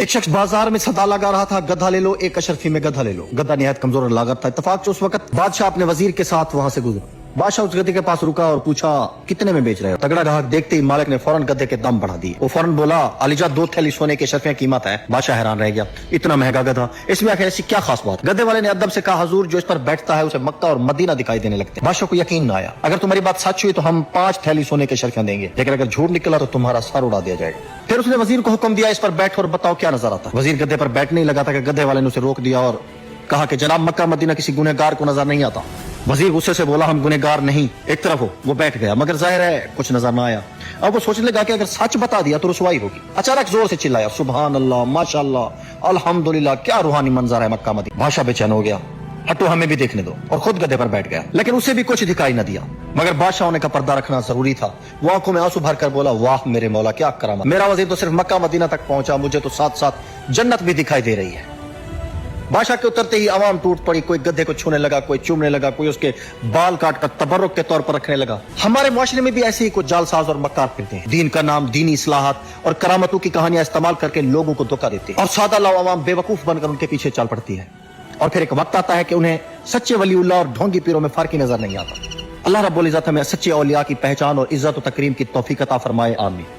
ایک شخص بازار میں صدا لگا رہا تھا، گدھا لے لو، ایک اشرفی میں گدھا لے لو۔ گدھا نہایت کمزور اور لاغر تھا۔ اتفاق سے اس وقت بادشاہ اپنے وزیر کے ساتھ وہاں سے گزرا۔ بادشاہ اس گدھے کے پاس رکا اور پوچھا کتنے میں بیچ رہے ہو؟ تگڑا گاہک دیکھتے ہی مالک نے فوراً گدھے کے دم بڑھا دیے۔ وہ فوراً بولا علی جا 2 تھیلی سونے کے اشرفیاں قیمت ہے۔ بادشاہ حیران رہ گیا، اتنا مہنگا گدھا، اس میں آخر ایسی کیا خاص بات؟ گدھے والے نے ادب سے کہا حضور جو اس پر بیٹھتا ہے اسے مکہ اور مدینہ دکھائی دینے لگتے ہیں۔ بادشاہ کو یقین نہ آیا، اگر تمہاری بات سچ ہوئی تو ہم 5 تھیلی سونے کے اشرفیاں دیں گے، لیکن اگر جھوٹ نکلا تو تمہارا سر اڑا دیا جائے گا۔ پھر اس نے وزیر کو حکم دیا اس پر بیٹھ اور بتاؤ کیا نظر آتا ہے۔ وزیر گدھے پر بیٹھنے ہی لگا تھا کہ گدھے والے نے اسے روک دیا اور کہا کہ جناب مکہ مدینہ کسی گنہگار کو نظر نہیں آتا۔ وزیر غصے سے بولا ہم گنہگار نہیں، ایک طرف ہو۔ وہ بیٹھ گیا مگر ظاہر ہے کچھ نظر نہ آیا۔ اب وہ سوچنے لگا کہ اگر سچ بتا دیا تو رسوائی ہوگی۔ اچانک زور سے چلایا سبحان اللہ، ماشاءاللہ، الحمدللہ، کیا روحانی منظر ہے مکہ مدینہ۔ بادشاہ بے چین ہو گیا، ہٹو ہمیں بھی دیکھنے دو، اور خود گدھے پر بیٹھ گیا، لیکن اسے بھی کچھ دکھائی نہ دیا۔ مگر بادشاہ ہونے کا پردہ رکھنا ضروری تھا۔ وہ آنکھوں میں آنسو بھر کر بولا واہ میرے مولا کیا کرامت، میرا وزیر تو صرف مکہ مدینہ تک پہنچا، مجھے تو ساتھ ساتھ جنت بھی دکھائی دے رہی ہے۔ بادشاہ کے اترتے ہی عوام ٹوٹ پڑی، کوئی گدھے کو چھونے لگا، کوئی چومنے لگا، کوئی اس کے بال کاٹ کر تبرک کے طور پر رکھنے لگا۔ ہمارے معاشرے میں بھی ایسے ہی کچھ جعلساز اور مکار پھرتے ہیں، دین کا نام دینی اصلاحات اور کرامتوں کی کہانیاں استعمال کر کے لوگوں کو دھوکہ دیتے ہیں، اور سادہ لو عوام بے وقوف بن کر ان کے پیچھے چل پڑتی ہے، اور پھر ایک وقت آتا ہے کہ انہیں سچے ولی اللہ اور ڈھونگی پیروں میں فرق ہی نظر نہیں آتا۔ اللہ رب العزت ہمیں سچے اولیاء کی پہچان اور عزت و تکریم کی توفیق عطا فرمائے، آمین۔